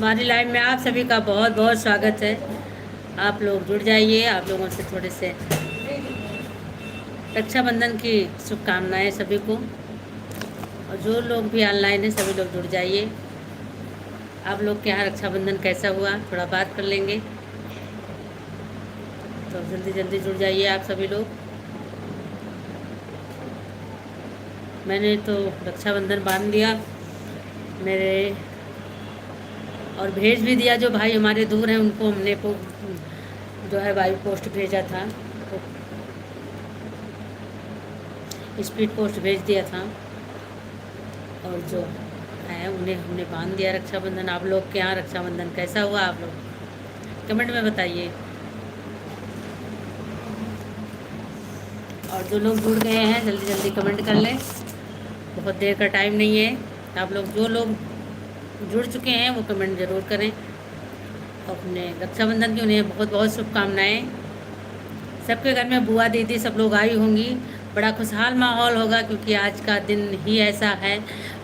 हमारी लाइव में आप सभी का बहुत बहुत स्वागत है। आप लोग जुड़ जाइए। आप लोगों से थोड़े से रक्षाबंधन की शुभकामनाएं सभी को, और जो लोग भी ऑनलाइन हैं सभी लोग जुड़ जाइए। आप लोग के यहाँ रक्षाबंधन कैसा हुआ थोड़ा बात कर लेंगे, तो जल्दी जल्दी जुड़ जाइए आप सभी लोग। मैंने तो रक्षाबंधन बांध दिया मेरे, और भेज भी दिया। जो भाई हमारे दूर हैं उनको हमने जो है बाई पोस्ट भेजा था, स्पीड पोस्ट भेज दिया था, और जो है उन्हें हमने बांध दिया रक्षाबंधन। आप लोग के यहाँ रक्षाबंधन कैसा हुआ आप लोग कमेंट में बताइए। और जो लोग जुड़ गए हैं जल्दी जल्दी कमेंट कर लें, बहुत देर का टाइम नहीं है। आप लोग जो लोग जुड़ चुके हैं वो कमेंट ज़रूर करें। अपने रक्षाबंधन की उन्हें बहुत बहुत शुभकामनाएँ। सबके घर में बुआ दीदी सब लोग आई होंगी, बड़ा खुशहाल माहौल होगा, क्योंकि आज का दिन ही ऐसा है,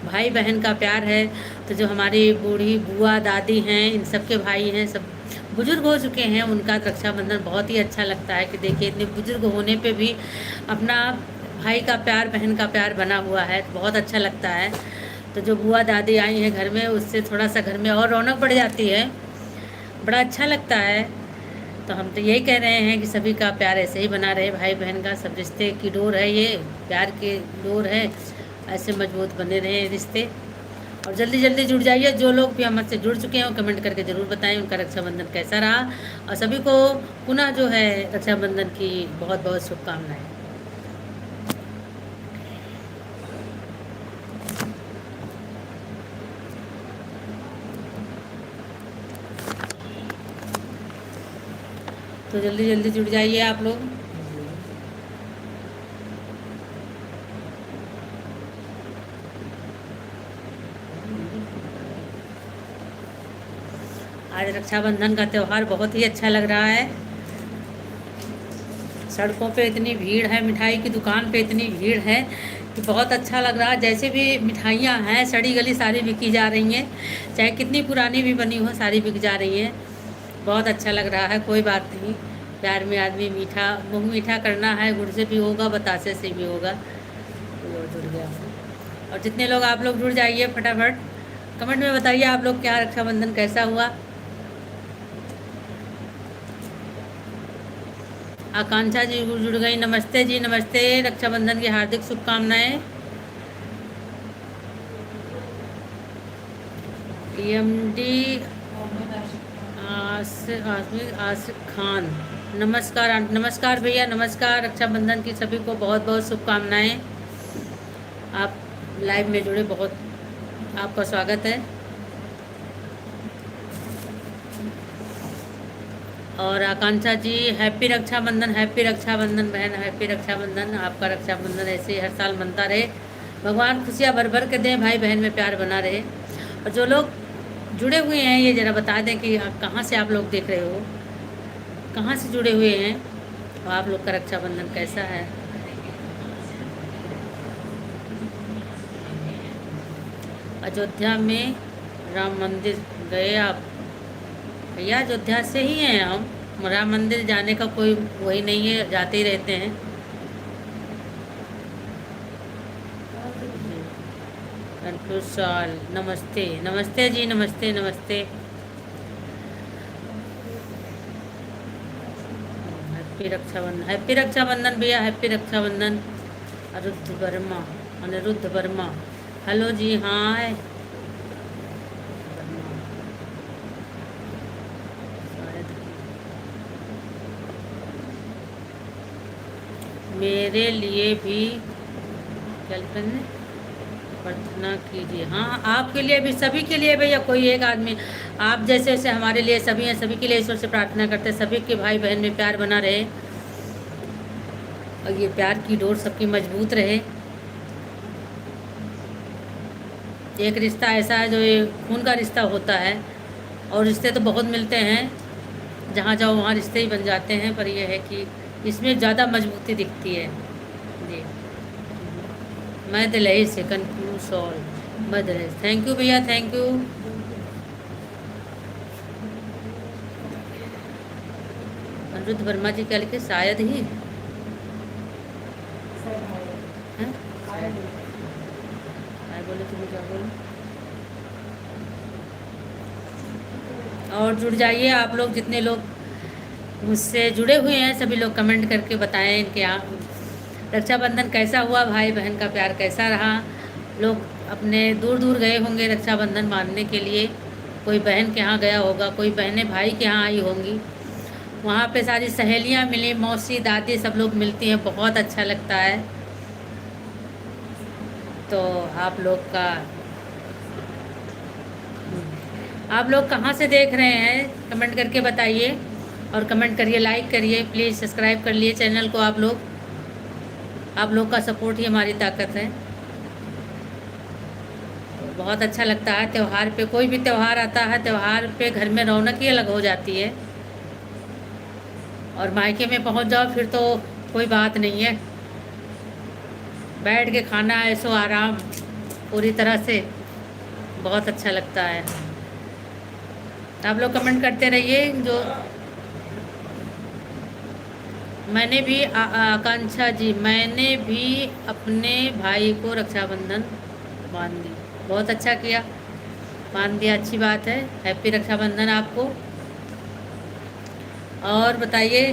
भाई बहन का प्यार है। तो जो हमारी बूढ़ी बुआ दादी हैं, इन सब के भाई हैं, सब बुजुर्ग हो चुके हैं, उनका रक्षाबंधन बहुत ही अच्छा लगता है कि देखिए इतने बुजुर्ग होने पे भी अपना भाई का प्यार बहन का प्यार बना हुआ है, तो बहुत अच्छा लगता है। तो जो बुआ दादी आई हैं घर में, उससे थोड़ा सा घर में और रौनक बढ़ जाती है, बड़ा अच्छा लगता है। तो हम तो यही कह रहे हैं कि सभी का प्यार ऐसे ही बना रहे, भाई बहन का सब रिश्ते की डोर है, ये प्यार की डोर है, ऐसे मजबूत बने रहे रिश्ते। और जल्दी जल्दी जुड़ जाइए। जो लोग भी हमसे जुड़ चुके हैं वो कमेंट करके ज़रूर बताएं उनका रक्षाबंधन कैसा रहा, और सभी को पुनः जो है रक्षाबंधन की बहुत बहुत शुभकामनाएँ। तो जल्दी जल्दी जुड़ जाइए आप लोग। आज रक्षाबंधन का त्यौहार बहुत ही अच्छा लग रहा है। सड़कों पे इतनी भीड़ है, मिठाई की दुकान पे इतनी भीड़ है कि बहुत अच्छा लग रहा है। जैसे भी मिठाइयाँ हैं सड़ी गली सारी बिकी जा रही हैं, चाहे कितनी पुरानी भी बनी हो सारी बिक जा रही हैं। बहुत अच्छा लग रहा है। कोई बात नहीं, प्यार में आदमी मीठा मुँह मीठा करना है, गुड़ से भी होगा बतासे से भी होगा। तो जुड़ गया। और जितने लोग आप लोग जुड़ जाइए फटाफट कमेंट में बताइए आप लोग क्या रक्षाबंधन कैसा हुआ। आकांक्षा जी जुड़ गई, नमस्ते जी नमस्ते, रक्षाबंधन की हार्दिक शुभकामनाएं। एमडी आसिफ खान, नमस्कार नमस्कार भैया, नमस्कार। रक्षाबंधन की सभी को बहुत बहुत शुभकामनाएं। आप लाइव में जुड़े, बहुत आपका स्वागत है। और आकांक्षा जी हैप्पी रक्षाबंधन, हैप्पी रक्षाबंधन बहन, हैप्पी रक्षाबंधन। आपका रक्षाबंधन ऐसे ही हर साल बनता रहे, भगवान खुशियाँ भर भर के दें, भाई बहन में प्यार बना रहे। और जो लोग जुड़े हुए हैं ये ज़रा बता दें कि कहाँ से आप लोग देख रहे हो, कहाँ से जुड़े हुए हैं, और आप लोग का रक्षाबंधन कैसा है। अयोध्या में राम मंदिर गए आप? भैया अयोध्या से ही हैं हम, राम मंदिर जाने का कोई वही नहीं है, जाते ही रहते हैं। साल नमस्ते नमस्ते जी, नमस्ते नमस्ते। हैप्पी रक्षाबंधन, हैप्पी रक्षाबंधन भैया, हैप्पी रक्षाबंधन। अनिरुद्ध वर्मा, हेलो जी, हाँ। मेरे लिए भी प्रार्थना कीजिए। हाँ, आपके लिए भी, सभी के लिए भैया, कोई एक आदमी, आप जैसे जैसे हमारे लिए सभी हैं, सभी के लिए ईश्वर से प्रार्थना करते हैं, सभी के भाई बहन में प्यार बना रहे, और ये प्यार की डोर सबकी मजबूत रहे। एक रिश्ता ऐसा है जो ये खून का रिश्ता होता है, और रिश्ते तो बहुत मिलते हैं, जहाँ जाओ वहाँ रिश्ते ही बन जाते हैं, पर यह है कि इसमें ज़्यादा मजबूती दिखती है जी। मैं दिल्ली से कन्फ्यूज और मदर, थैंक यू भैया, थैंक यू। अनिरुद्ध वर्मा जी क्या लिखे, शायद ही हैं? मैं बोले तुम क्या बोले। और जुड़ जाइए आप लोग, जितने लोग मुझसे जुड़े हुए हैं सभी लोग कमेंट करके बताएं इनके यहाँ रक्षाबंधन कैसा हुआ, भाई बहन का प्यार कैसा रहा। लोग अपने दूर दूर गए होंगे रक्षाबंधन मानने के लिए, कोई बहन के यहाँ गया होगा, कोई बहनें भाई के यहाँ आई होंगी। वहाँ पे सारी सहेलियाँ मिली, मौसी दादी सब लोग मिलती हैं, बहुत अच्छा लगता है। तो आप लोग कहाँ से देख रहे हैं कमेंट करके बताइए, और कमेंट करिए, लाइक करिए, प्लीज़ सब्सक्राइब कर लिए चैनल को। आप लोग का सपोर्ट ही हमारी ताकत है। बहुत अच्छा लगता है त्यौहार पे, कोई भी त्यौहार आता है त्यौहार पे घर में रौनक ही अलग हो जाती है। और मायके में पहुंच जाओ फिर तो कोई बात नहीं है, बैठ के खाना ऐसो आराम पूरी तरह से, बहुत अच्छा लगता है। आप लोग कमेंट करते रहिए। जो मैंने भी आकांक्षा जी, मैंने भी अपने भाई को रक्षाबंधन बांध दी। बहुत अच्छा किया, बांध दिया, अच्छी बात है। हैप्पी रक्षाबंधन आपको। और बताइए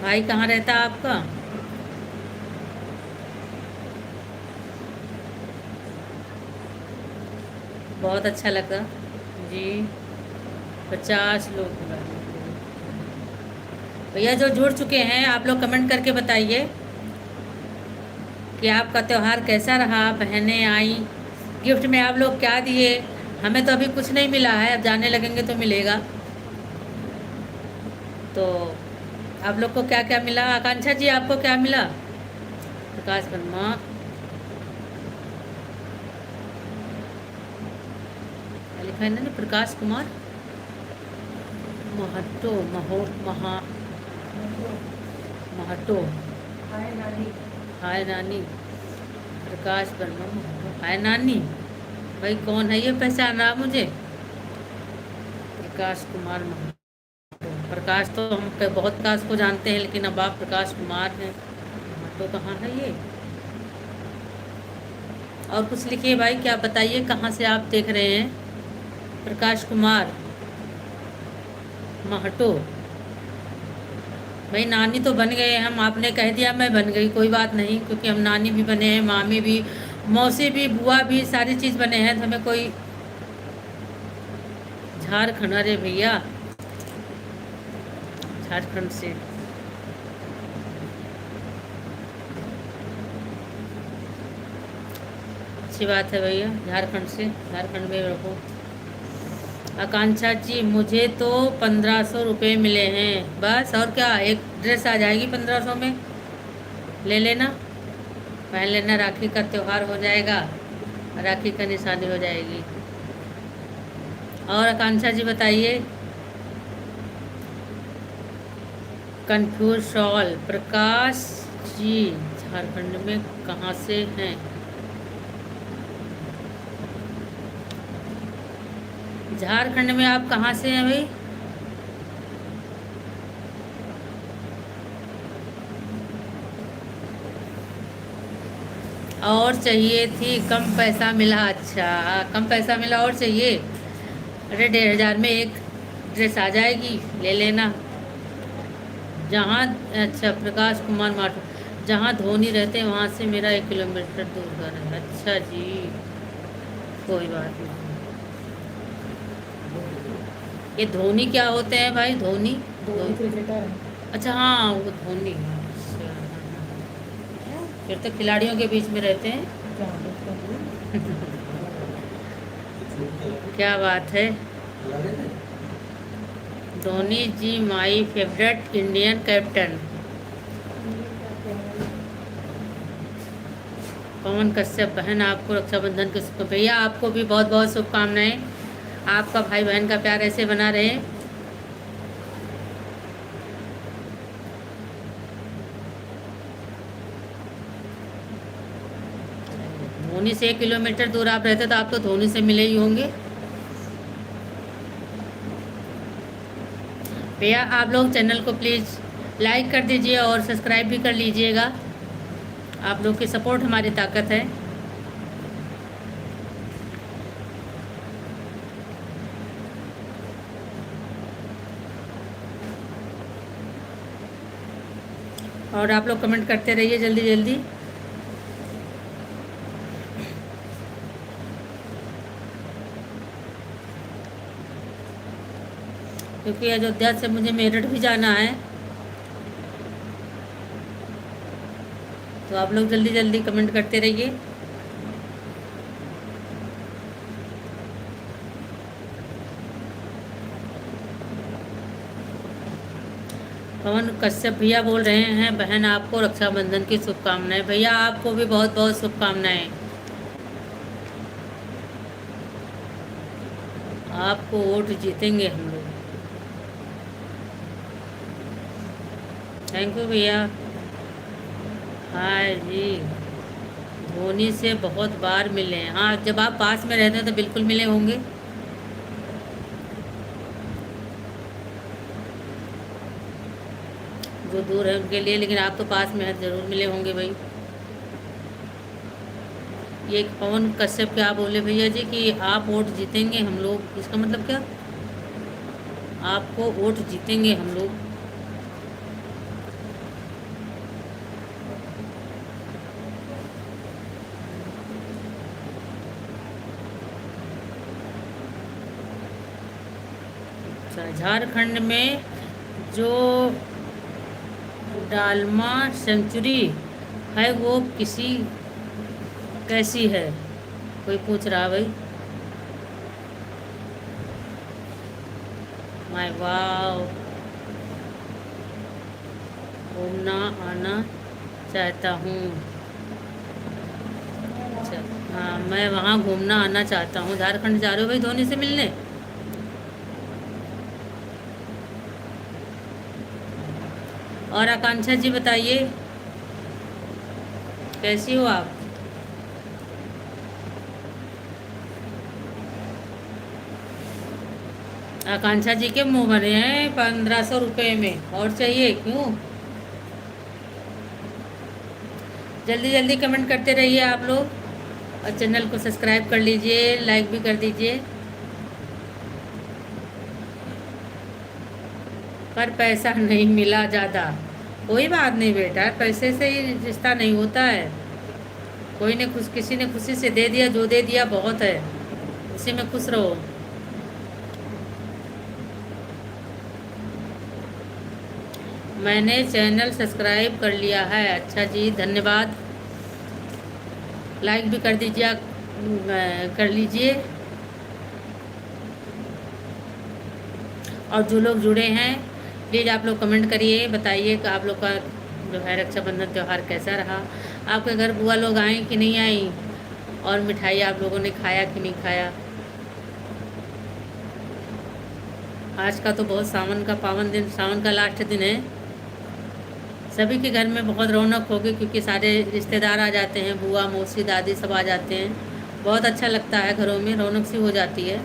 भाई कहाँ रहता है आपका? बहुत अच्छा लगा जी। 50 लोग भैया जो जुड़ चुके हैं, आप लोग कमेंट करके बताइए कि आपका त्यौहार कैसा रहा। बहनें आई, गिफ्ट में आप लोग क्या दिए? हमें तो अभी कुछ नहीं मिला है, अब जाने लगेंगे तो मिलेगा। तो आप लोग को क्या क्या मिला? आकांक्षा जी आपको क्या मिला? प्रकाश वर्मा, लिखा है ना, प्रकाश कुमार महतो, महतो, हाय नानी, प्रकाश वर्मा, हाय नानी। भाई कौन है ये, पहचान रहा मुझे? प्रकाश कुमार महतो। प्रकाश तो हम बहुत प्रकाश को जानते हैं, लेकिन अब आप प्रकाश कुमार हैं, महतो कहाँ है ये? और कुछ लिखिए भाई, क्या बताइए कहाँ से आप देख रहे हैं? प्रकाश कुमार महतो। भाई नानी तो बन गए हम, आपने कह दिया मैं बन गई, कोई बात नहीं, क्योंकि हम नानी भी बने हैं, मामी भी, मौसी भी, बुआ भी, सारी चीज़ बने हैं। तो हमें कोई झारखंड, अरे भैया झारखंड से। अच्छी बात है भैया, झारखंड से, झारखंड में रखो। आकांक्षा जी मुझे तो 1500 रुपये मिले हैं बस, और क्या, एक ड्रेस आ जाएगी 1500 में, ले लेना, पहन लेना, राखी का त्यौहार हो जाएगा, राखी का निशानी हो जाएगी। और आकांक्षा जी बताइए। कन्फ्यूज शॉल, प्रकाश जी झारखंड में कहाँ से हैं? झारखंड में आप कहाँ से हैं भाई? और चाहिए थी, कम पैसा मिला। अच्छा कम पैसा मिला, और चाहिए? अरे 1500 में एक ड्रेस आ जाएगी, ले लेना। जहाँ, अच्छा प्रकाश कुमार माटो, जहाँ धोनी रहते हैं वहाँ से मेरा 1 किलोमीटर दूर घर है। अच्छा जी, कोई बात नहीं। ये धोनी क्या होते हैं भाई? धोनी क्रिकेटर। अच्छा हाँ, वो धोनी। अच्छा, फिर तो खिलाड़ियों के बीच में रहते हैं। क्या बात है। धोनी जी माई फेवरेट इंडियन कैप्टन। पवन कश्यप, बहन आपको रक्षाबंधन के भैया आपको भी बहुत बहुत शुभकामनाएं। आपका भाई बहन का प्यार ऐसे बना रहे। धोनी से 1 किलोमीटर दूर आप रहते तो आप तो धोनी से मिले ही होंगे। भैया आप लोग चैनल को प्लीज़ लाइक कर दीजिए और सब्सक्राइब भी कर लीजिएगा। आप लोग की सपोर्ट हमारी ताकत है। और आप लोग कमेंट करते रहिए जल्दी जल्दी, क्योंकि अयोध्या से मुझे मेरठ भी जाना है। तो आप लोग जल्दी जल्दी कमेंट करते रहिए। पवन कश्यप भैया बोल रहे हैं, बहन आपको रक्षाबंधन की शुभकामनाएं। भैया आपको भी बहुत बहुत शुभकामनाएं। आपको वोट जीतेंगे हम लोग। थैंक यू भैया। हाय जी, धोनी से बहुत बार मिले हैं। हाँ, जब आप पास में रहते हैं तो बिल्कुल मिले होंगे। जो दूर है उनके लिए, लेकिन आप तो पास में हैं, ज़रूर मिले होंगे भाई। ये पवन कश्यप क्या बोले भैया जी कि आप वोट जीतेंगे हम लोग, इसका मतलब क्या? आपको वोट जीतेंगे हम लोग। अच्छा, झारखंड में जो डालमा सेंचुरी है वो किसी कैसी है, कोई पूछ रहा भाई। माय वाव, घूमना आना चाहता हूँ। अच्छा, हाँ मैं वहाँ घूमना आना चाहता हूँ। झारखंड जा रहे हो भाई धोनी से मिलने? और आकांक्षा जी बताइए, कैसी हो आप? आकांक्षा जी के मुंह भरे हैं 1500 रुपये में, और चाहिए क्यों? जल्दी जल्दी कमेंट करते रहिए आप लोग, और चैनल को सब्सक्राइब कर लीजिए, लाइक भी कर दीजिए। पर पैसा नहीं मिला ज़्यादा। कोई बात नहीं बेटा, पैसे से ही रिश्ता नहीं होता है। कोई ने खुश, किसी ने खुशी से दे दिया, जो दे दिया बहुत है, उसी में खुश रहो। मैंने चैनल सब्सक्राइब कर लिया है। अच्छा जी, धन्यवाद। लाइक भी कर दीजिए, कर लीजिए। और जो लोग जुड़े हैं प्लीज़ आप लोग कमेंट करिए, बताइए कि आप लोग का जो है रक्षाबंधन त्यौहार कैसा रहा। आपके घर बुआ लोग आई कि नहीं आई, और मिठाई आप लोगों ने खाया कि नहीं खाया। आज का तो बहुत सावन का पावन दिन, सावन का लास्ट दिन है। सभी के घर में बहुत रौनक होगी, क्योंकि सारे रिश्तेदार आ जाते हैं, बुआ मौसी दादी सब आ जाते हैं। बहुत अच्छा लगता है, घरों में रौनक सी हो जाती है।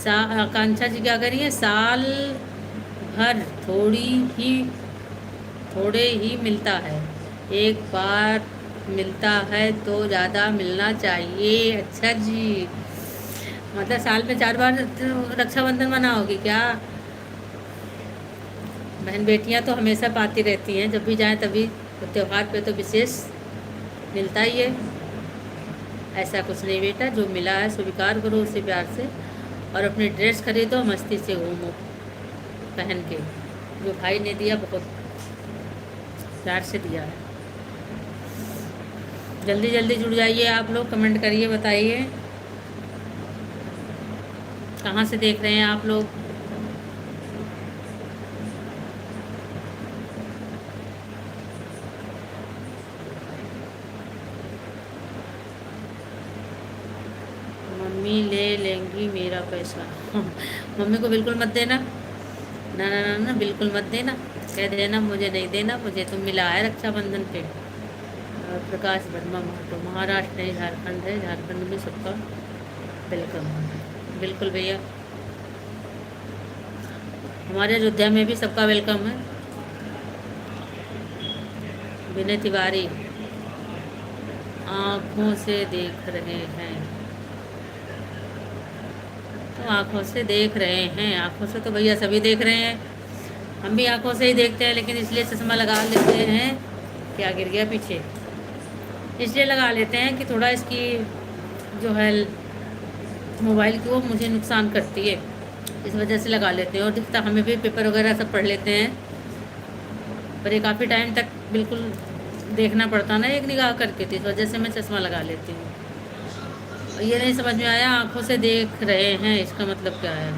आकांक्षा जी क्या करिए, साल भर ही थोड़े ही मिलता है, एक बार मिलता है तो ज़्यादा मिलना चाहिए। अच्छा जी, मतलब साल में 4 बार रक्षाबंधन मनाओगी क्या? बहन बेटियां तो हमेशा पाती रहती हैं, जब भी जाएं तभी, तो त्यौहार पे तो विशेष मिलता ही है। ऐसा कुछ नहीं बेटा, जो मिला है स्वीकार करो उसे प्यार से, और अपनी ड्रेस खरीदो, मस्ती से घूमो पहन के। जो भाई ने दिया बहुत प्यार से दिया है। जल्दी जल्दी जुड़ जाइए आप लोग, कमेंट करिए, बताइए कहाँ से देख रहे हैं आप लोग। मम्मी ले लेंगी मेरा पैसा। मम्मी को बिल्कुल मत देना, ना ना ना ना, बिल्कुल मत देना। कह देना मुझे नहीं देना, मुझे तो मिला है रक्षाबंधन पे। और प्रकाश वर्मा महतो, महाराष्ट्र नहीं झारखंड है, झारखंड में सबका वेलकम। बिल्कुल भैया। हमारे अयोध्या में भी सबका वेलकम है। विनय तिवारी, आँखों से देख रहे हैं, तो आँखों से देख रहे हैं, आँखों से तो भैया सभी देख रहे हैं। हम भी आँखों से ही देखते हैं, लेकिन इसलिए चश्मा लगा लेते हैं। क्या गिर गया पीछे? इसलिए लगा लेते हैं कि थोड़ा इसकी जो है मोबाइल की, वो मुझे नुकसान करती है, इस वजह से लगा लेते हैं। और दिखता हमें भी, पेपर वगैरह सब पढ़ लेते हैं, पर ये काफ़ी टाइम तक बिल्कुल देखना पड़ता ना एक निगाह करके, तो इस वजह से मैं चश्मा लगा लेती हूँ। और ये नहीं समझ में आया आँखों से देख रहे हैं इसका मतलब क्या है।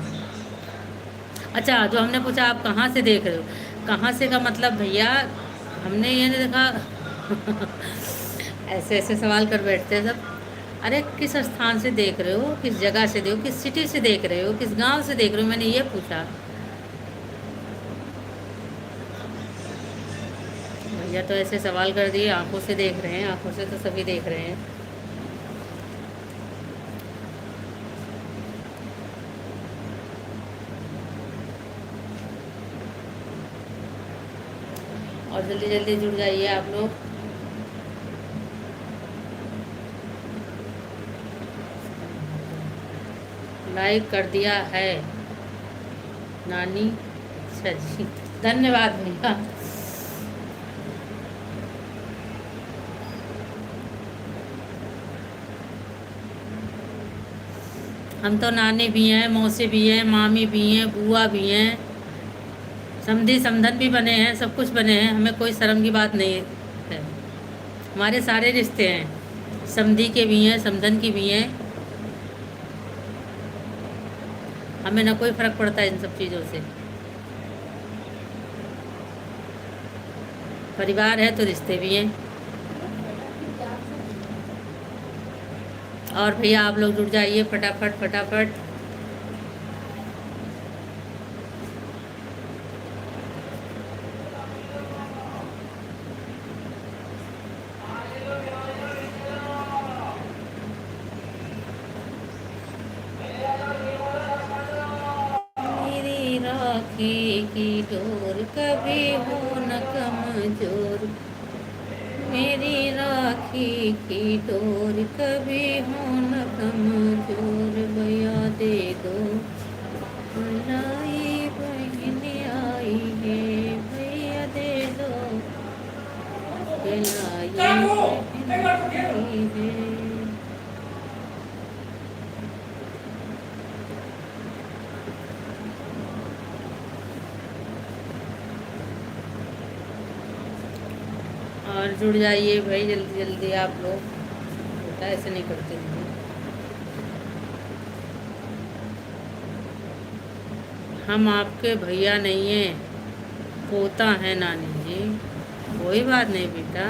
अच्छा, जो हमने पूछा आप कहाँ से देख रहे हो, कहाँ से का मतलब भैया हमने ये नहीं देखा। ऐसे ऐसे सवाल कर बैठते हैं सब। अरे किस स्थान से देख रहे हो, किस जगह से देख हो, किस सिटी से देख रहे हो, किस गांव से देख रहे हो, मैंने ये पूछा। भैया तो ऐसे सवाल कर दिए, आंखों से देख रहे हैं, आंखों से तो सभी देख रहे हैं। और जल्दी जल्दी जुड़ जाइए आप लोग। लाइक कर दिया है नानी। अच्छा जी, धन्यवाद भैया। हम तो नानी भी हैं, मौसी भी हैं, मामी भी हैं, बुआ भी हैं, समधी समधन भी बने हैं, सब कुछ बने हैं। हमें कोई शर्म की बात नहीं है। हमारे सारे रिश्ते हैं, समधी के भी हैं, समधन की भी हैं। हमें ना कोई फ़र्क पड़ता है इन सब चीज़ों से। परिवार है तो रिश्ते भी हैं। और भैया आप लोग जुड़ जाइए फटाफट फटाफट। मेरी राखी की डोर कभी हो न कमजोर, मेरी राखी की डोर कभी हो न कमजोर, भैया दे दो लाई बहन आई है, भैया दे दो लाई बहन आई है। और जुड़ जाइए भाई जल्दी जल्दी आप लोग, बेटा ऐसे नहीं करते हैं। हम आपके भैया नहीं हैं, पोता है नानी जी। कोई बात नहीं बेटा,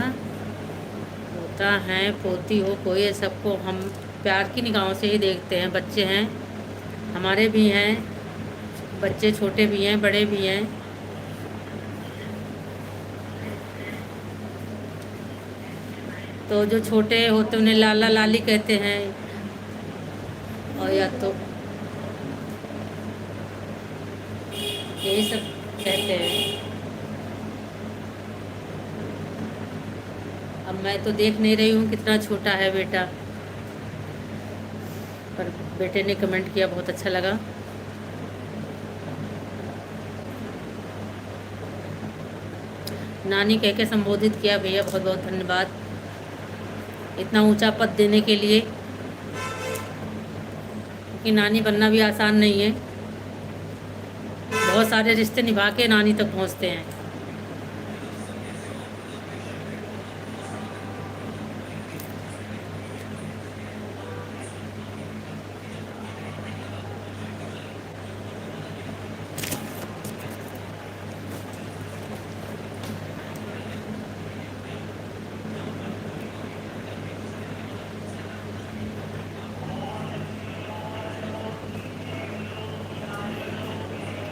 पोता है पोती हो कोई है, सबको हम प्यार की निगाहों से ही देखते हैं। बच्चे हैं, हमारे भी हैं बच्चे, छोटे भी हैं बड़े भी हैं। तो जो छोटे होते उन्हें लाला लाली कहते हैं, और या तो यही सब कहते हैं। अब मैं तो देख नहीं रही हूँ कितना छोटा है बेटा, पर बेटे ने कमेंट किया, बहुत अच्छा लगा। नानी कह के संबोधित किया, भैया बहुत बहुत धन्यवाद इतना ऊंचा पद देने के लिए, क्योंकि नानी बनना भी आसान नहीं है। बहुत सारे रिश्ते निभा के नानी तक पहुंचते हैं।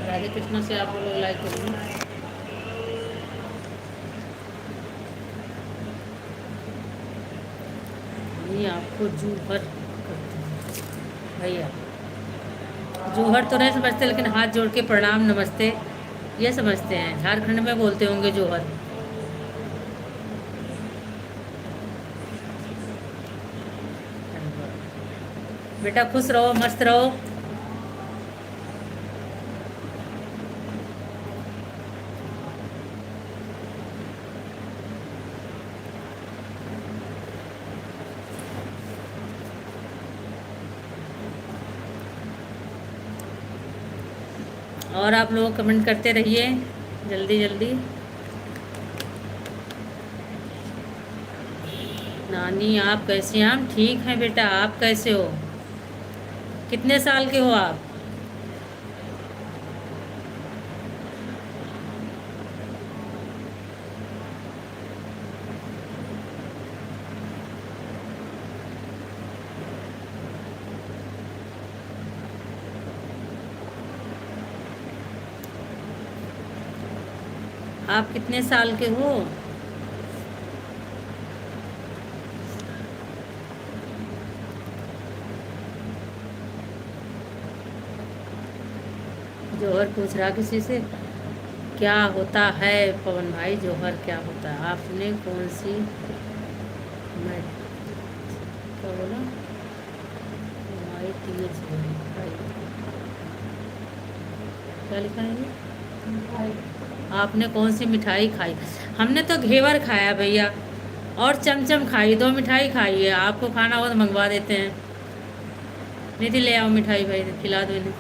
राधे कृष्ण से आप लोग लाइक करिए। ये आपको जू भर करते हैं भैया। जोहर तो नहीं समझते, लेकिन हाथ जोड़ के प्रणाम नमस्ते ये समझते हैं। झारखंड में बोलते होंगे जोहर। बेटा खुश रहो, मस्त रहो। और आप लोग कमेंट करते रहिए जल्दी जल्दी। नानी आप कैसे हैं? हम ठीक हैं बेटा, आप कैसे हो? कितने साल के हो आप? आप कितने साल के हो? जौहर पूछ रहा किसी से क्या होता है। पवन भाई जौहर क्या होता है? आपने कौन सी मैं क्या बोला? भाई क्या लिखा है ये? आपने कौन सी मिठाई खाई? हमने तो घेवर खाया भैया, और चमचम खाई, 2 मिठाई खाई है। आपको खाना हो तो मंगवा देते हैं। निधि ले आओ मिठाई भाई, खिला दो इन्हें।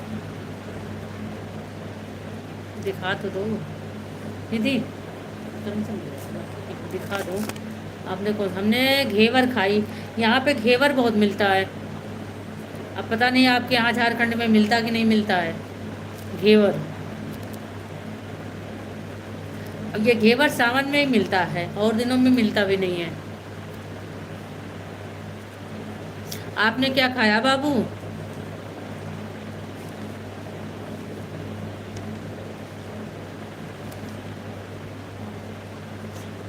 दिखा तो दो निधि, चमचम दिखा दो। आपने कौन? हमने घेवर खाई। यहाँ पे घेवर बहुत मिलता है। अब पता नहीं आपके यहाँ झारखंड में मिलता कि नहीं मिलता है घेवर। अब ये घेवर सावन में ही मिलता है, और दिनों में मिलता भी नहीं है। आपने क्या खाया बाबू?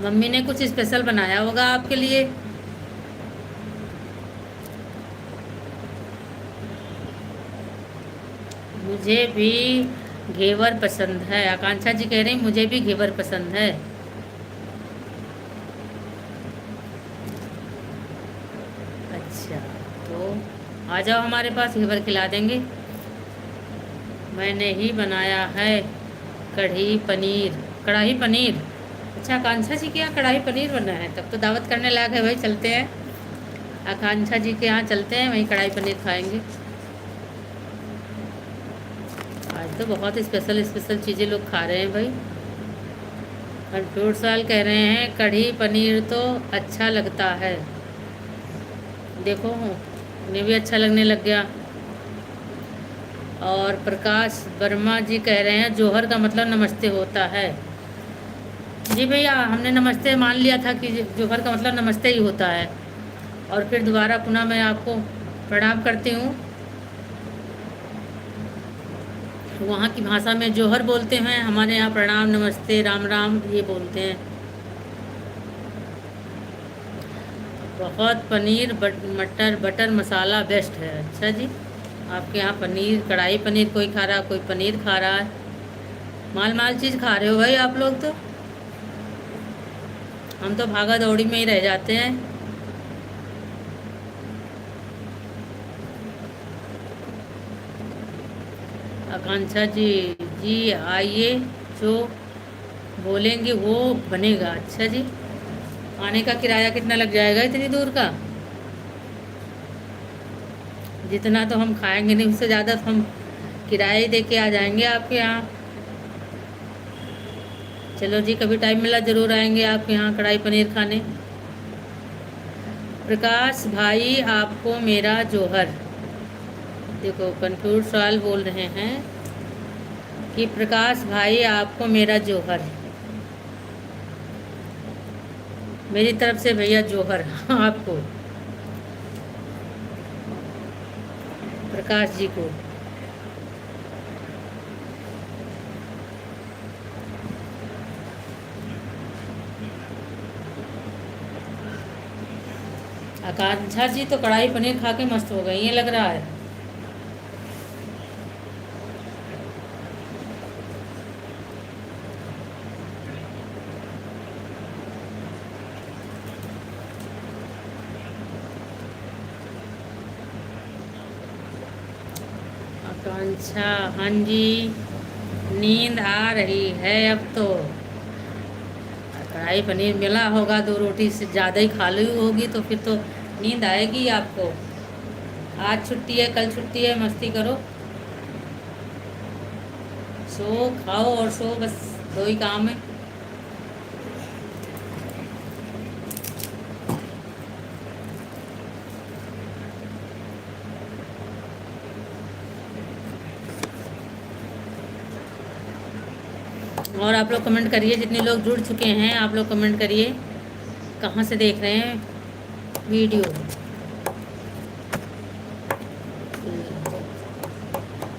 मम्मी ने कुछ स्पेशल बनाया होगा आपके लिए। मुझे भी घेवर पसंद है। आकांक्षा जी कह रही मुझे भी घेवर पसंद है। अच्छा, तो आ जाओ हमारे पास, घेवर खिला देंगे। मैंने ही बनाया है कढ़ाई पनीर। अच्छा, आकांक्षा जी के यहाँ कढ़ाई पनीर बना है, तब तो दावत करने लायक है भाई। चलते हैं आकांक्षा जी के यहाँ, चलते हैं वहीं कढ़ाई पनीर खाएंगे। आज तो बहुत स्पेशल स्पेशल चीज़ें लोग खा रहे हैं भाई। कंफ्यूज साल कह रहे हैं कढ़ी पनीर तो अच्छा लगता है। देखो उन्हें भी अच्छा लगने लग गया। और प्रकाश वर्मा जी कह रहे हैं जोहर का मतलब नमस्ते होता है। जी भैया, हमने नमस्ते मान लिया था कि जोहर का मतलब नमस्ते ही होता है। और फिर दोबारा पुनः मैं आपको प्रणाम करती हूँ। वहाँ की भाषा में जोहर बोलते हैं, हमारे यहाँ प्रणाम नमस्ते राम राम ये बोलते हैं। बहुत पनीर मटर बटर मसाला बेस्ट है। अच्छा जी, आपके यहाँ पनीर कढ़ाई पनीर कोई खा रहा, कोई पनीर खा रहा है। माल माल चीज़ खा रहे हो भाई आप लोग तो। हम तो भागा दौड़ी में ही रह जाते हैं। आकांक्षा जी, जी आइए, जो बोलेंगे वो बनेगा। अच्छा जी, आने का किराया कितना लग जाएगा इतनी दूर का? जितना तो हम खाएंगे नहीं, उससे ज़्यादा तो हम किराया ही दे के आ जाएंगे आपके यहाँ। चलो जी, कभी टाइम मिला ज़रूर आएंगे आपके यहाँ कढ़ाई पनीर खाने। प्रकाश भाई आपको मेरा जोहर, देखो कंफ्यूज सवाल बोल रहे हैं कि प्रकाश भाई आपको मेरा जोहर, मेरी तरफ से भैया जोहर आपको, प्रकाश जी को। आकांक्षा जी तो कढ़ाई पनीर खा के मस्त हो गई ये लग रहा है। आकांक्षा, हाँ जी, नींद आ रही है अब तो। कढ़ाई पनीर मिला होगा, 2 रोटी से ज़्यादा ही खा ली होगी तो फिर तो नींद आएगी आपको। आज छुट्टी है, कल छुट्टी है, मस्ती करो, सो, खाओ और सो, बस 2 ही काम है। और आप लोग कमेंट करिए, जितने लोग जुड़ चुके हैं आप लोग कमेंट करिए कहाँ से देख रहे हैं वीडियो।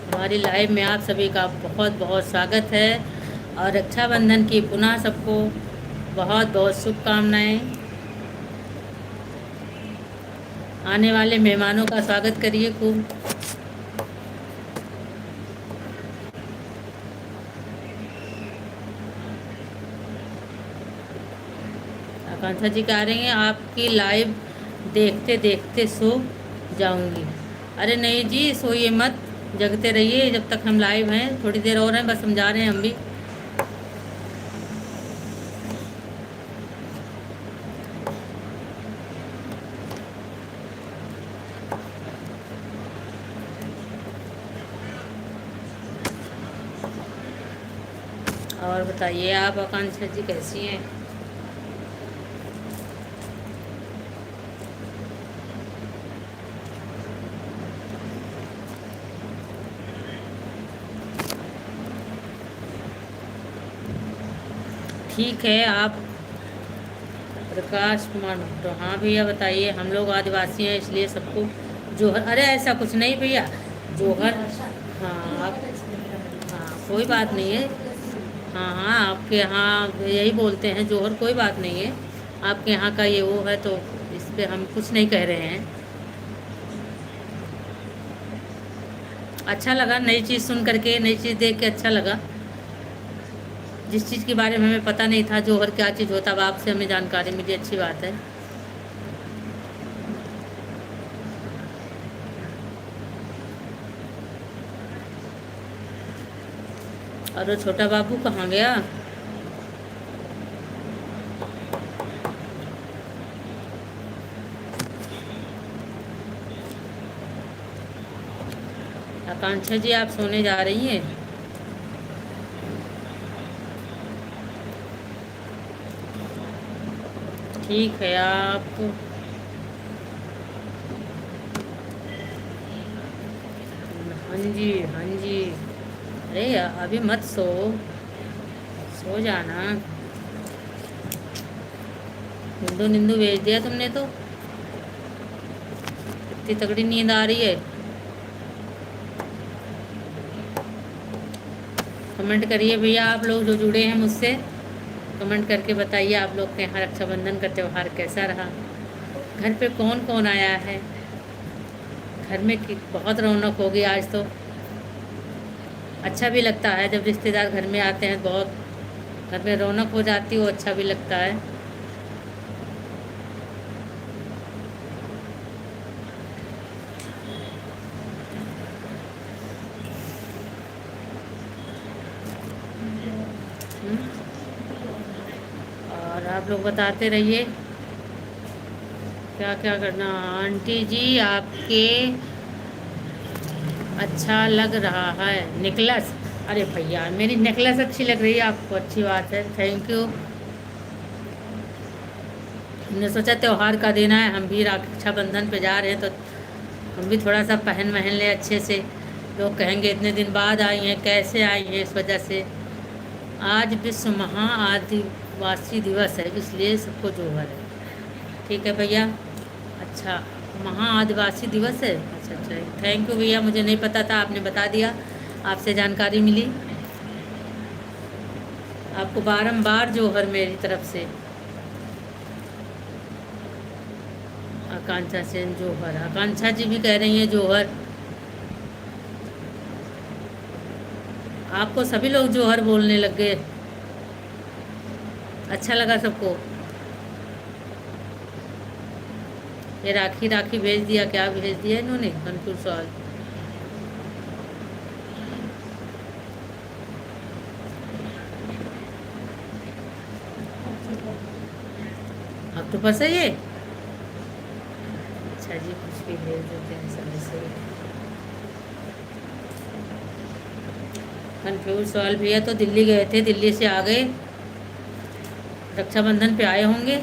हमारी लाइव में आप सभी का बहुत बहुत स्वागत है और रक्षाबंधन की पुनः सबको बहुत बहुत शुभकामनाएं। आने वाले मेहमानों का स्वागत करिए खूब। आकांक्षा जी कह रही हैं आपकी लाइव देखते देखते सो जाऊंगी। अरे नहीं जी, सोइए मत, जगते रहिए जब तक हम लाइव हैं। थोड़ी देर और हैं, बस समझा रहे हैं हम भी। और बताइए आप आकांक्षा जी कैसी हैं? ठीक है। आप प्रकाश कुमार तो हाँ भैया बताइए। हम लोग आदिवासी हैं इसलिए सबको जोहर। अरे ऐसा कुछ नहीं भैया, जोहर। हाँ आप, हाँ कोई बात नहीं है। हाँ हाँ, आपके यहाँ यही बोलते हैं जोहर, कोई बात नहीं है। आपके यहाँ का ये वो है तो इस पे हम कुछ नहीं कह रहे हैं। अच्छा लगा नई चीज़ सुन करके, नई चीज़ देख के अच्छा लगा। जिस चीज़ के बारे में हमें पता नहीं था जोहर क्या चीज़ होता, अब आपसे हमें जानकारी मिली, अच्छी बात है। और वो छोटा बाबू कहाँ गया? आकांक्षा जी आप सोने जा रही हैं? ठीक है आप, हाँ जी हाँ जी। अरे अभी मत सो, सो जाना। नींदू नींदू भेज दिया तुमने तो, इतनी तगड़ी नींद आ रही है। कमेंट करिए भैया आप लोग जो जुड़े हैं मुझसे, कमेंट करके बताइए आप लोग के यहाँ रक्षाबंधन का त्यौहार कैसा रहा। घर पे कौन कौन आया है? घर में बहुत रौनक होगी आज तो। अच्छा भी लगता है जब रिश्तेदार घर में आते हैं, बहुत घर में रौनक हो जाती है, वो अच्छा भी लगता है। और आप लोग बताते रहिए क्या क्या करना। आंटी जी आपके अच्छा लग रहा है नेकलेस। अरे भैया मेरी नेकलेस अच्छी लग रही है आपको, अच्छी बात है, थैंक यू। हमने सोचा त्यौहार का दिन है, हम भी रक्षाबंधन पे जा रहे हैं तो हम भी थोड़ा सा पहन वहन ले अच्छे से। लोग कहेंगे इतने दिन बाद आई हैं, कैसे आई हैं, इस वजह से। आज विश्व महा आदिवासी दिवस है इसलिए सबको जोहर है। ठीक है भैया। अच्छा, महा आदिवासी दिवस है, अच्छा अच्छा, थैंक यू भैया, मुझे नहीं पता था, आपने बता दिया, आपसे जानकारी मिली। आपको बारंबार जोहर मेरी तरफ से। आकांक्षा सेन जोहर, आकांक्षा जी भी कह रही हैं जोहर। आपको सभी लोग जोहर बोलने लग गए, अच्छा लगा सबको। ये राखी राखी भेज दिया, क्या भेज दिया इन्होंने? कंफ्यूज सवाल। ऑक्टोपस है ये? अच्छा जी, कुछ भी भेज देते हैं समय से। कन्फ्यूज सवाल भैया तो दिल्ली गए थे, दिल्ली से आ गए, रक्षाबंधन पे आए होंगे।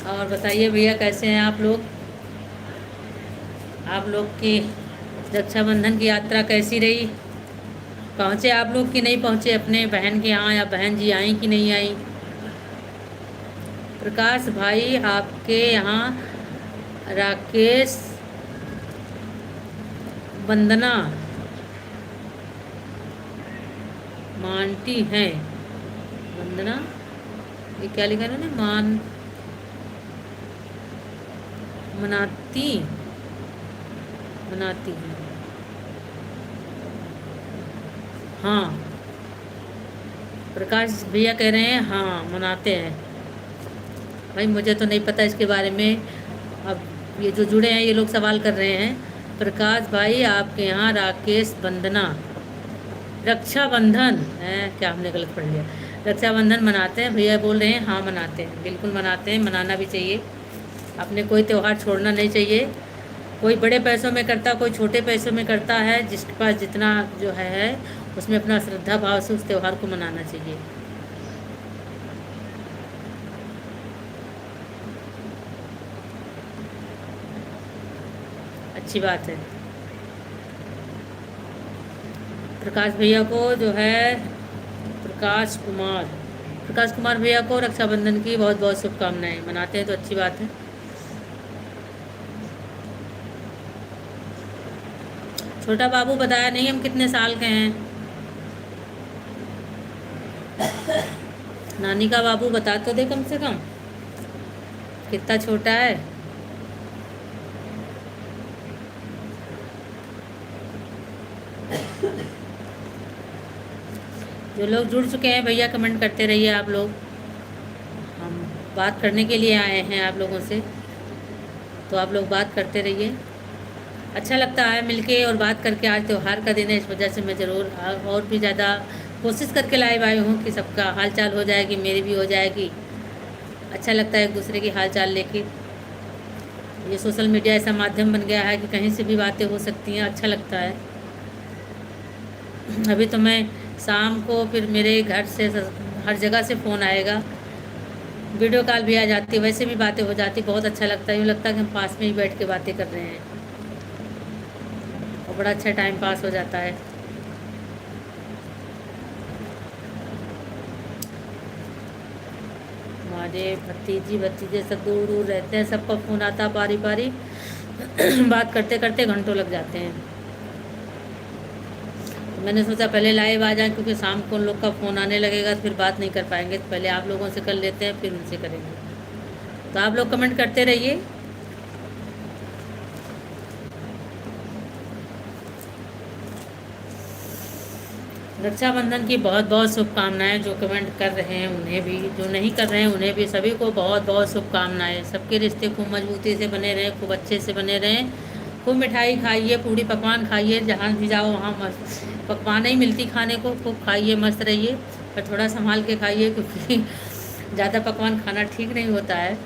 और बताइए भैया, कैसे हैं आप लोग? आप लोग की रक्षाबंधन की यात्रा कैसी रही? पहुँचे आप लोग कि नहीं पहुँचे अपने बहन के यहाँ, या बहन जी आई कि नहीं आई? प्रकाश भाई, आपके यहाँ राकेश, वंदना, मानती हैं। वंदना, ये क्या लिखा है इन्होंने? मनाती मनाती हैं। हाँ, प्रकाश भैया कह रहे हैं हाँ मनाते हैं। भाई मुझे तो नहीं पता इसके बारे में। अब ये जो जुड़े हैं ये लोग सवाल कर रहे हैं। प्रकाश भाई, आपके यहाँ राकेश, वंदना रक्षाबंधन है क्या? हमने गलत पढ़ लिया। रक्षाबंधन मनाते हैं भैया बोल रहे हैं। हाँ मनाते हैं, बिल्कुल मनाते हैं, मनाना भी चाहिए। अपने कोई त्यौहार छोड़ना नहीं चाहिए। कोई बड़े पैसों में करता, कोई छोटे पैसों में करता है। जिसके पास जितना जो है उसमें अपना श्रद्धा भाव से उस त्यौहार को मनाना चाहिए। अच्छी बात है। प्रकाश भैया को जो है, प्रकाश कुमार, प्रकाश कुमार भैया को रक्षाबंधन की बहुत बहुत शुभकामनाएं। मनाते हैं तो अच्छी बात है। छोटा बाबू बताया नहीं हम कितने साल के हैं। नानी का बाबू बता तो दे कम से कम, कितना छोटा है। जो लोग जुड़ चुके हैं भैया कमेंट करते रहिए आप लोग। हम बात करने के लिए आए हैं आप लोगों से, तो आप लोग बात करते रहिए। अच्छा लगता है मिलके और बात करके। आज त्यौहार का दिन है, इस वजह से मैं ज़रूर और भी ज़्यादा कोशिश करके लाइव आई हूँ कि सबका हाल चाल हो जाएगी, मेरी भी हो जाएगी। अच्छा लगता है एक दूसरे की हाल चाल लेके। ये सोशल मीडिया ऐसा माध्यम बन गया है कि कहीं से भी बातें हो सकती हैं, अच्छा लगता है। अभी तो मैं शाम को फिर मेरे घर से हर जगह से फ़ोन आएगा, वीडियो कॉल भी आ जाती है, वैसे भी बातें हो जाती, बहुत अच्छा लगता है। यूँ लगता है कि हम पास में ही बैठ के बातें कर रहे हैं और बड़ा अच्छा टाइम पास हो जाता है। हमारे भतीजी भतीजे सब दूर दूर रहते हैं, सबका फ़ोन आता बारी बारी बात करते करते घंटों लग जाते हैं। तो मैंने सोचा पहले लाइव आ जाए, क्योंकि शाम को उन लोग का फ़ोन आने लगेगा तो फिर बात नहीं कर पाएंगे। तो पहले आप लोगों से कर लेते हैं, फिर उनसे करेंगे। तो आप लोग कमेंट करते रहिए। रक्षाबंधन की बहुत बहुत शुभकामनाएं। जो कमेंट कर रहे हैं उन्हें भी, जो नहीं कर रहे हैं उन्हें भी, सभी को बहुत बहुत शुभकामनाएं। सबके रिश्ते खूब मजबूती से बने रहें, खूब अच्छे से बने रहें। खूब मिठाई खाइए, पूड़ी पकवान खाइए, जहाँ भी जाओ वहाँ मस्त पकवान ही मिलती खाने को। खूब खाइए, मस्त रहिए, पर थोड़ा संभाल के खाइए, क्योंकि ज़्यादा पकवान खाना ठीक नहीं होता है।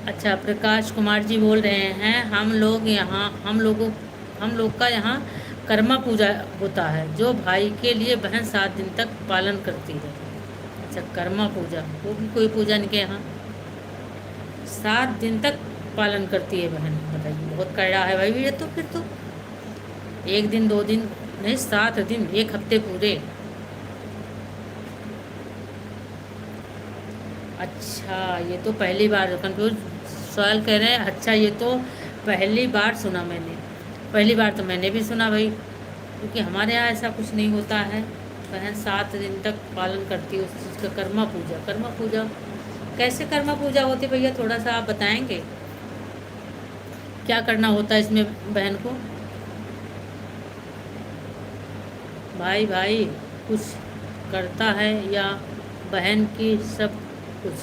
अच्छा, प्रकाश कुमार जी बोल रहे हैं हम लोग का यहाँ कर्मा पूजा होता है, जो भाई के लिए बहन 7 दिन तक पालन करती है। अच्छा, कर्मा पूजा, वो भी कोई पूजा इनके यहाँ 7 दिन तक पालन करती है बहन। बताइए, बहुत कड़ा है भाई ये तो। फिर तो 1 दिन 2 दिन नहीं, 7 दिन, 1 हफ्ते पूरे। अच्छा, ये तो पहली बार कंफ्यूज सवाल कह रहे हैं। अच्छा, ये तो पहली बार सुना मैंने। पहली बार तो मैंने भी सुना भाई, क्योंकि हमारे यहाँ ऐसा कुछ नहीं होता है। बहन 7 दिन तक पालन करती है उस चीज़ का। कर्मा पूजा, कर्मा पूजा कैसे कर्मा पूजा होती है भैया? थोड़ा सा आप बताएंगे क्या करना होता है इसमें बहन को? भाई भाई कुछ करता है या बहन की सब कुछ?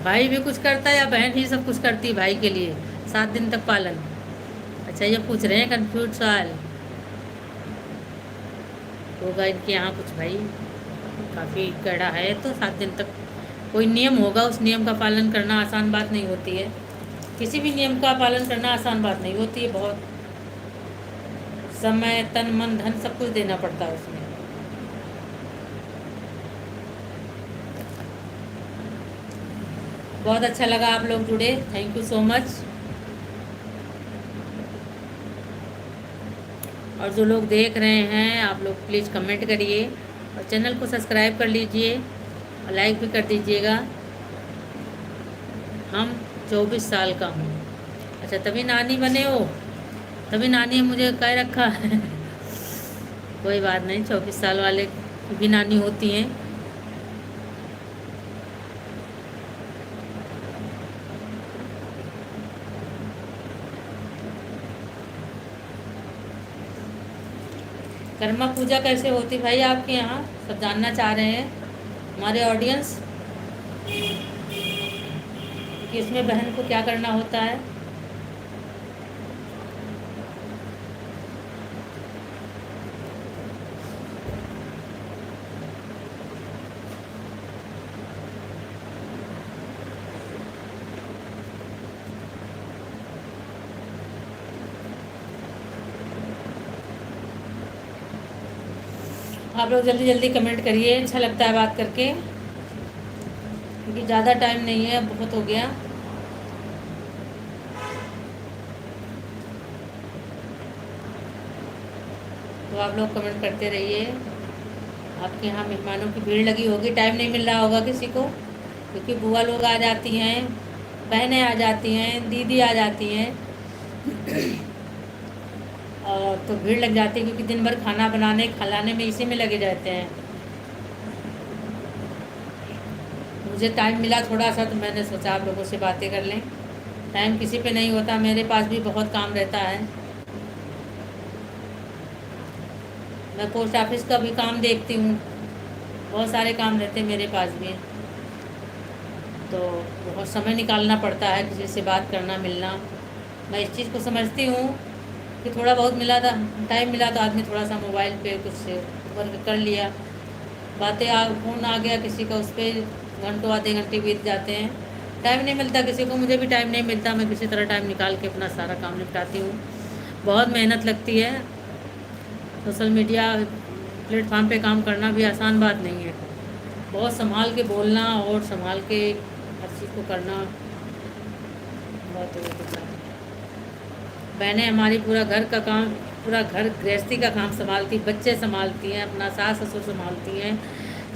भाई भी कुछ करता है या बहन ही सब कुछ करती है भाई के लिए? 7 दिन तक पालन। अच्छा, ये पूछ रहे हैं कंफ्यूज सवाल। होगा इनके यहाँ कुछ भाई, काफ़ी कड़ा है, तो 7 दिन तक कोई नियम होगा, उस नियम का पालन करना आसान बात नहीं होती है। किसी भी नियम का पालन करना आसान बात नहीं होती है, बहुत समय, तन, मन, धन सब कुछ देना पड़ता है उसमें। बहुत अच्छा लगा आप लोग जुड़े, थैंक यू सो मच। और जो लोग देख रहे हैं, आप लोग प्लीज़ कमेंट करिए और चैनल को सब्सक्राइब कर लीजिए और लाइक भी कर दीजिएगा। हम 24 साल का हूँ। अच्छा, तभी नानी बने हो, तभी नानी मुझे कह रखा है। कोई बात नहीं, 24 साल वाले की भी नानी होती हैं। कर्मा पूजा कैसे होती भाई आपके यहाँ, सब जानना चाह रहे हैं हमारे ऑडियंस कि इसमें बहन को क्या करना होता है। आप लोग जल्दी जल्दी कमेंट करिए, अच्छा लगता है बात करके, क्योंकि ज़्यादा टाइम नहीं है, बहुत हो गया। तो आप लोग कमेंट करते रहिए। आपके यहाँ मेहमानों की भीड़ लगी होगी, टाइम नहीं मिल रहा होगा किसी को, क्योंकि बुआ लोग आ जाती हैं, बहनें आ जाती हैं, दीदी आ जाती हैं। और तो भीड़ लग जाती है, क्योंकि दिन भर खाना बनाने खिलाने में इसी में लगे रहते हैं। मुझे टाइम मिला थोड़ा सा, तो मैंने सोचा आप लोगों से बातें कर लें। टाइम किसी पे नहीं होता, मेरे पास भी बहुत काम रहता है। मैं पोस्ट ऑफिस का भी काम देखती हूँ, बहुत सारे काम रहते हैं मेरे पास भी, तो बहुत समय निकालना पड़ता है किसी से बात करना, मिलना। मैं इस चीज़ को समझती हूँ कि थोड़ा बहुत मिला था, टाइम मिला तो आदमी थोड़ा सा मोबाइल पे कुछ वर्क कर लिया, बातें फ़ोन आ गया किसी का, उस पर घंटों आधे घंटे बीत जाते हैं। टाइम नहीं मिलता किसी को, मुझे भी टाइम नहीं मिलता, मैं किसी तरह टाइम निकाल के अपना सारा काम निपटाती हूँ। बहुत मेहनत लगती है, सोशल मीडिया प्लेटफॉर्म पे काम करना भी आसान बात नहीं है। बहुत संभाल के बोलना और संभाल के हर चीज़ को करना बहुत होता है। बहनें हमारी पूरा घर का काम, पूरा घर गृहस्थी का काम संभालती, बच्चे संभालती हैं, अपना सास ससुर संभालती हैं,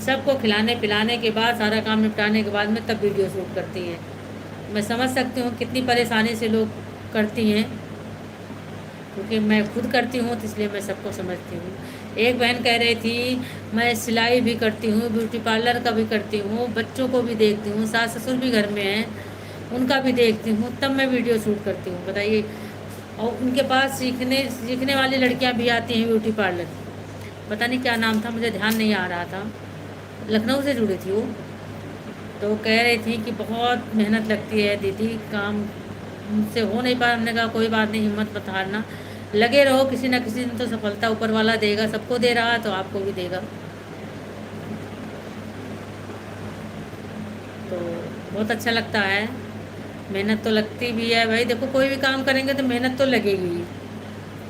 सबको खिलाने पिलाने के बाद, सारा काम निपटाने के बाद में तब वीडियो शूट करती हैं। मैं समझ सकती हूँ कितनी परेशानी से लोग करती हैं, क्योंकि मैं खुद करती हूँ, तो इसलिए मैं सबको समझती हूँ। एक बहन कह रही थी मैं सिलाई भी करती हूँ, ब्यूटी पार्लर का भी करती हूँ, बच्चों को भी देखती हूँ, सास ससुर भी घर में हैं, उनका भी देखती हूँ, तब मैं वीडियो शूट करती हूँ, बताइए। और उनके पास सीखने वाली लड़कियाँ भी आती हैं ब्यूटी पार्लर, पता नहीं क्या नाम था, मुझे ध्यान नहीं आ रहा था, लखनऊ से जुड़ी थी वो। तो कह रही थी कि बहुत मेहनत लगती है दीदी, काम मुझसे हो नहीं पा। हमने कहा कोई बात नहीं, हिम्मत मत हारना, लगे रहो, किसी ना किसी दिन तो सफलता ऊपर वाला देगा, सबको दे रहा है तो आपको भी देगा। तो बहुत अच्छा लगता है, मेहनत तो लगती भी है भाई। देखो कोई भी काम करेंगे तो मेहनत तो लगेगी ही,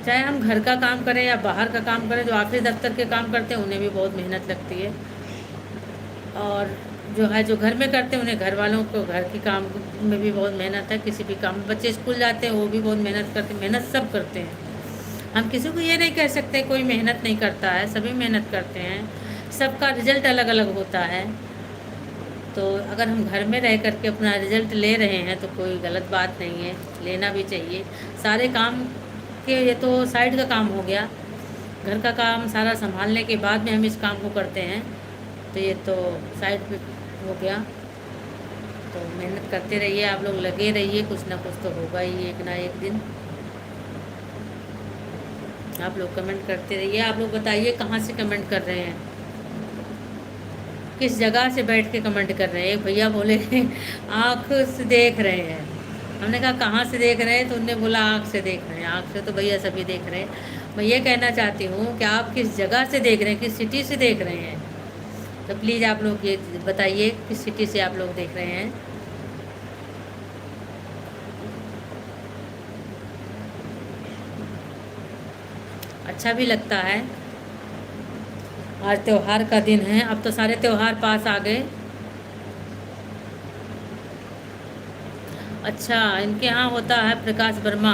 चाहे हम घर का काम करें या बाहर का काम करें। जो ऑफिस दफ्तर के काम करते हैं उन्हें भी बहुत मेहनत लगती है, और जो है जो घर में करते हैं उन्हें, घर वालों को घर की काम में भी बहुत मेहनत है। किसी भी काम, बच्चे स्कूल जाते हैं वो भी बहुत मेहनत करते हैं, मेहनत सब करते हैं। हम किसी को ये नहीं कह सकते कोई मेहनत नहीं करता है, सभी मेहनत करते हैं, सबका रिजल्ट अलग अलग होता है। तो अगर हम घर में रह करके अपना रिजल्ट ले रहे हैं तो कोई गलत बात नहीं है, लेना भी चाहिए। सारे काम के, ये तो साइड का काम हो गया, घर का काम सारा संभालने के बाद में हम इस काम को करते हैं, तो ये तो साइड पे हो गया। तो मेहनत करते रहिए, आप लोग लगे रहिए, कुछ ना कुछ तो होगा ही एक ना एक दिन। आप लोग कमेंट करते रहिए। आप लोग बताइए कहाँ से कमेंट कर रहे हैं, किस जगह से बैठ के कमेंट कर रहे हैं। एक भैया बोले आँख से देख रहे हैं, हमने कहा कहाँ से देख रहे हैं, तो उनने बोला आँख से देख रहे हैं। आँख से तो भैया सभी देख रहे हैं। मैं ये कहना चाहती हूँ कि आप किस जगह से देख रहे हैं, किस सिटी से देख रहे हैं, तो प्लीज़ आप लोग ये बताइए किस सिटी से आप लोग देख रहे हैं। अच्छा भी लगता है। आज त्योहार का दिन है, अब तो सारे त्योहार पास आ गए। अच्छा, इनके यहाँ होता है प्रकाश वर्मा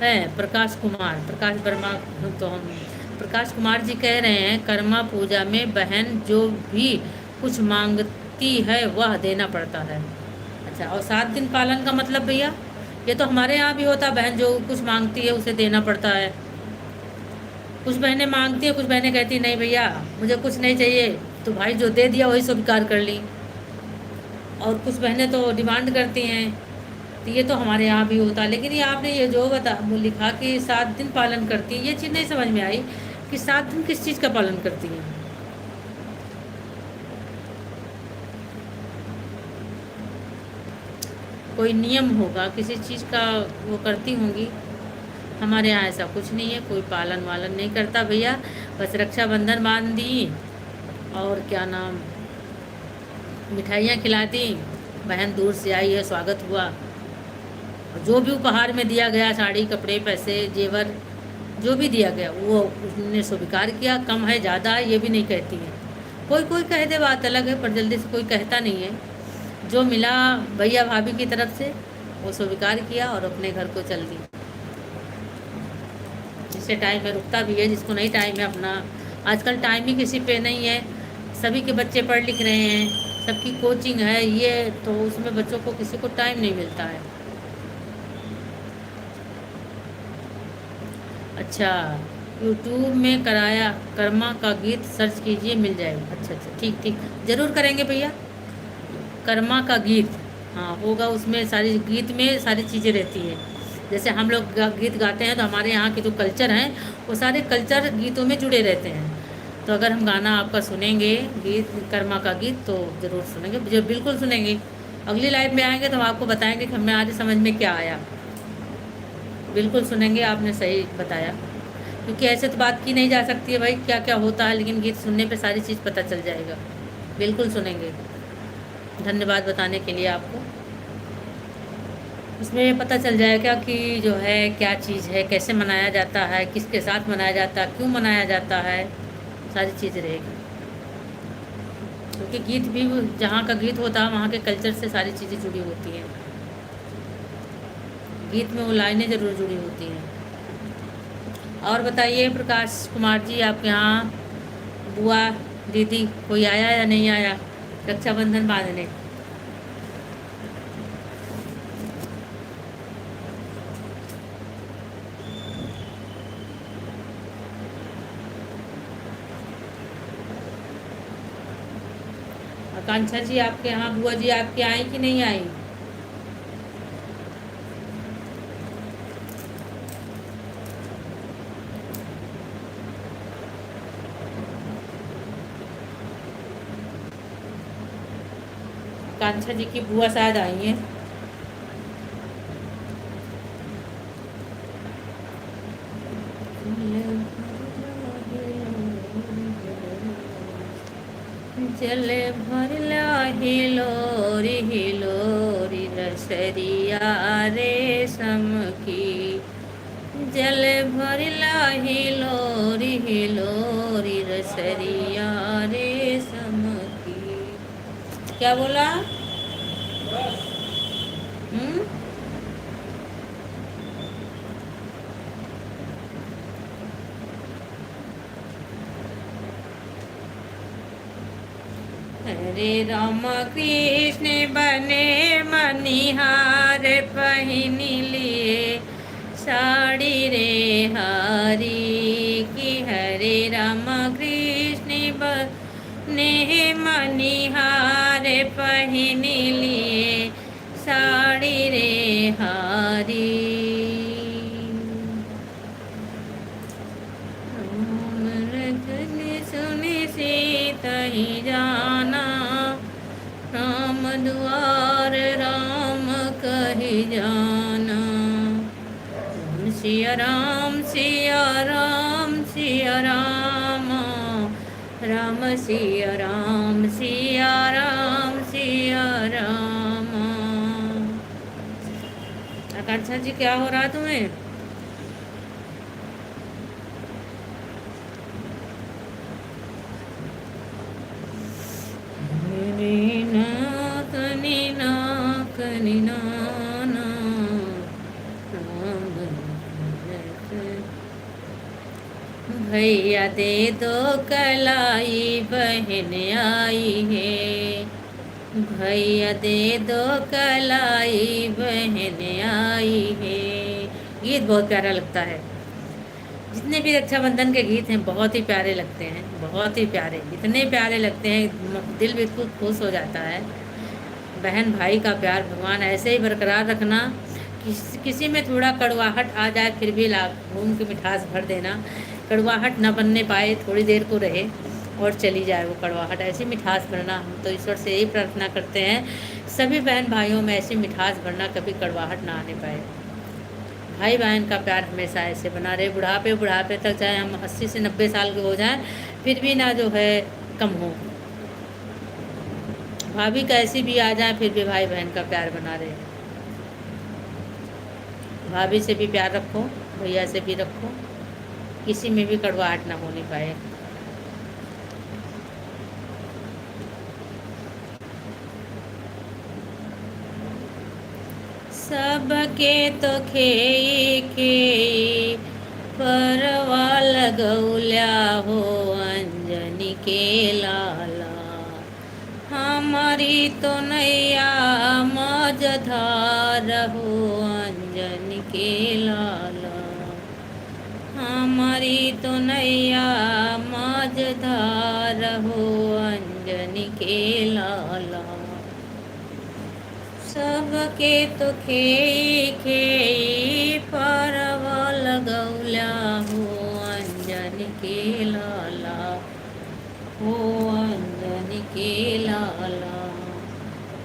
है, प्रकाश वर्मा। तो हम प्रकाश कुमार जी कह रहे हैं कर्मा पूजा में बहन जो भी कुछ मांगती है वह देना पड़ता है। अच्छा, और 7 दिन पालन का मतलब भैया? ये तो हमारे यहाँ भी होता है, बहन जो कुछ मांगती है उसे देना पड़ता है। कुछ बहनें मांगती हैं, कुछ बहनें कहती नहीं भैया मुझे कुछ नहीं चाहिए, तो भाई जो दे दिया वही स्वीकार कर ली। और कुछ बहनें तो डिमांड करती हैं, तो ये तो हमारे यहाँ भी होता है। लेकिन ये आपने ये जो वो लिखा कि 7 दिन पालन करती है, ये चीज़ नहीं समझ में आई कि 7 दिन किस चीज़ का पालन करती है। कोई नियम होगा, किसी चीज़ का वो करती होंगी। हमारे यहाँ ऐसा कुछ नहीं है, कोई पालन वालन नहीं करता भैया। बस रक्षाबंधन बांध दी और क्या नाम, मिठाइयाँ खिला दी, बहन दूर से आई है, स्वागत हुआ, जो भी उपहार में दिया गया, साड़ी कपड़े पैसे जेवर जो भी दिया गया वो उसने स्वीकार किया। कम है ज़्यादा है ये भी नहीं कहती है। कोई कोई कह दे बात अलग है, पर जल्दी से कोई कहता नहीं है। जो मिला भैया भाभी की तरफ से वो स्वीकार किया और अपने घर को चल दी। जिससे टाइम में रुकता भी है, जिसको नहीं टाइम है अपना, आजकल टाइम ही किसी पे नहीं है। सभी के बच्चे पढ़ लिख रहे हैं, सबकी कोचिंग है ये, तो उसमें बच्चों को किसी को टाइम नहीं मिलता है। अच्छा, यूट्यूब में कराया कर्मा का गीत सर्च कीजिए मिल जाएगा। अच्छा अच्छा, ठीक ठीक, ज़रूर करेंगे भैया। कर्मा का गीत, हाँ होगा, उसमें सारी गीत में सारी चीज़ें रहती हैं। जैसे हम लोग गीत गाते हैं तो हमारे यहाँ के जो कल्चर हैं वो सारे कल्चर गीतों में जुड़े रहते हैं। तो अगर हम गाना आपका सुनेंगे, गीत कर्मा का गीत, तो ज़रूर सुनेंगे, जो बिल्कुल सुनेंगे। अगली लाइव में आएंगे तो हम आपको बताएंगे कि हमें आज समझ में क्या आया। बिल्कुल सुनेंगे, आपने सही बताया, क्योंकि ऐसे तो बात की नहीं जा सकती है भाई क्या क्या होता है, लेकिन गीत सुनने पे सारी चीज़ पता चल जाएगा। बिल्कुल सुनेंगे। धन्यवाद बताने के लिए आपको। इसमें पता चल जाएगा कि जो है क्या चीज़ है, कैसे मनाया जाता है, किसके साथ मनाया जाता है, क्यों मनाया जाता है, सारी चीज़ रहेगी। क्योंकि गीत भी जहाँ का गीत होता है वहाँ के कल्चर से सारी चीज़ें जुड़ी होती हैं। गीत में वो लाइनें ज़रूर जुड़ी होती हैं। और बताइए प्रकाश कुमार जी, आपके यहाँ बुआ दीदी कोई आया या नहीं आया रक्षाबंधन बांधने? आकांक्षा जी, आपके यहाँ बुआ जी आपकी आई कि नहीं आई? आकांक्षा जी की बुआ शायद आई हैं। जले भरला हिलोरी हिलोरी रसरिया रेशम की, जल भरला हिलोरी हिलोरी रसरिया रेशम की। क्या बोला? हरे राम कृष्ण बने मनिहार पहन लिए साड़ी रे हरी की। हरे राम कृष्ण बने मनिहार पहन लिए साड़ी रे हरी। सुनि सीता ही जाना, राम द्वार राम कही जाना। सिया राम सिया राम सिया राम, राम सिया राम सिया राम सिया राम। आकांक्षा जी क्या हो रहा तुम्हें? कनी ना कनी ना ना, भैया दे दो कलाई बहन आई है, भैया दे दो कलाई बहन आई है। गीत बहुत प्यारा लगता है। जितने भी रक्षाबंधन के गीत हैं बहुत ही प्यारे लगते हैं, बहुत ही प्यारे, इतने प्यारे लगते हैं, दिल बिल्कुल खुश हो जाता है। बहन भाई का प्यार भगवान ऐसे ही बरकरार रखना। किसी में थोड़ा कड़वाहट आ जाए फिर भी घूम के मिठास भर देना, कड़वाहट न बनने पाए, थोड़ी देर को रहे और चली जाए वो कड़वाहट, ऐसी मिठास भरना। हम तो ईश्वर से यही प्रार्थना करते हैं सभी बहन भाइयों में ऐसी मिठास भरना, कभी कड़वाहट ना आने पाए। भाई बहन का प्यार हमेशा ऐसे बना रहे, बुढ़ापे तक, चाहे हम 80 से 90 साल के हो जाएं फिर भी ना जो है कम हो। भाभी कैसी भी आ जाए फिर भी भाई बहन का प्यार बना रहे। भाभी से भी प्यार रखो, भैया से भी रखो, किसी में भी कड़वाहट ना होने पाए। सबके तो खेई खेई परवा लगौल्या हो अंजनी के लाला, हमारी तो नैया मझधार हो अंजनी के लाला, हमारी तो नैया मझधार हो अंजनी के लाला। सबके तो खेई खेई परवा लगौल्या हो अंजनी के लाला, हो अंजनी के लाला,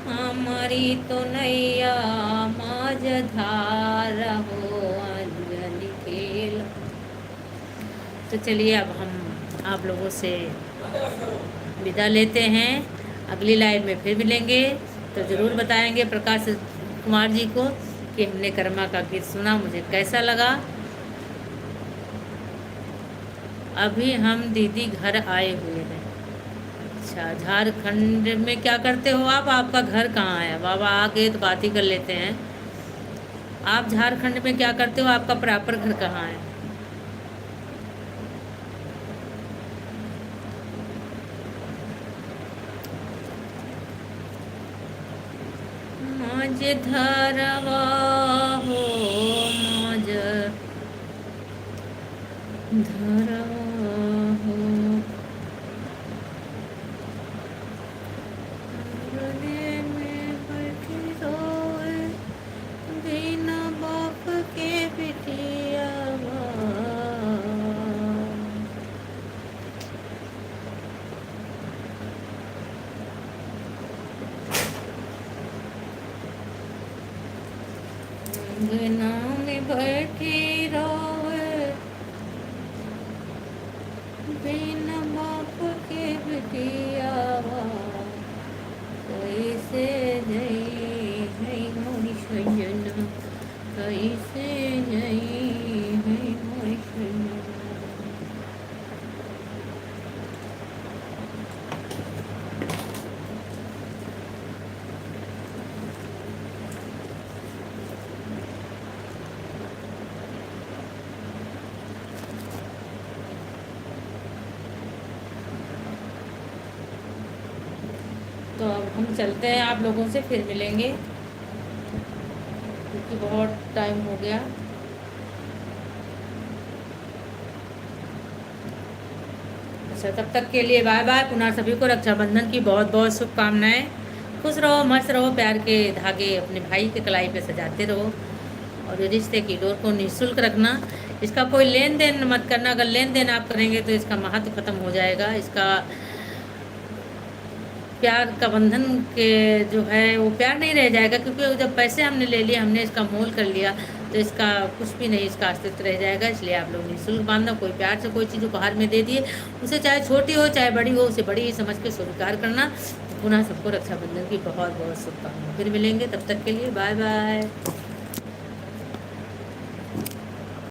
हमारी तो नैया मझधार हो अंजनी के लाला। तो चलिए अब हम आप लोगों से विदा लेते हैं, अगली लाइव में फिर मिलेंगे तो ज़रूर बताएंगे प्रकाश कुमार जी को कि हमने कर्मा का गीत सुना, मुझे कैसा लगा। अभी हम दीदी घर आए हुए हैं। अच्छा, झारखंड में क्या करते हो आप? आपका घर कहाँ है? बाबा आ गए तो बात ही कर लेते हैं। आप झारखंड में क्या करते हो? आपका प्रॉपर घर कहाँ है? मज धरवा हो मज धरवा हो, गले में बैठी रोए बिना बाप के बिटिया, अंगना में बैठी रोए बिना बाप के बिटिया, कैसे जई है मोरी सजना, कैसे जई है मोरी सजना। तो अब हम चलते हैं, आप लोगों से फिर मिलेंगे क्योंकि बहुत टाइम हो गया। अच्छा, तब तक के लिए बाय बाय। पुनः सभी को रक्षाबंधन की बहुत बहुत शुभकामनाएं। खुश रहो, मस्त रहो, प्यार के धागे अपने भाई के कलाई पे सजाते रहो और रिश्ते की डोर को निःशुल्क रखना। इसका कोई लेन देन मत करना, अगर लेन देन आप करेंगे तो इसका महत्व खत्म हो जाएगा, इसका प्यार का बंधन के जो है वो प्यार नहीं रह जाएगा, क्योंकि जब पैसे हमने ले लिए, हमने इसका मोल कर लिया, तो इसका कुछ भी नहीं, इसका अस्तित्व रह जाएगा। इसलिए आप लोग निःशुल्क बांधना, कोई प्यार से कोई चीज़ उपहार में दे दिए, उसे चाहे छोटी हो चाहे बड़ी हो, उसे बड़ी ही समझ के स्वीकार करना। तो पुनः सबको रक्षाबंधन की बहुत बहुत शुभकामनाएं। फिर मिलेंगे, तब तक के लिए बाय बाय।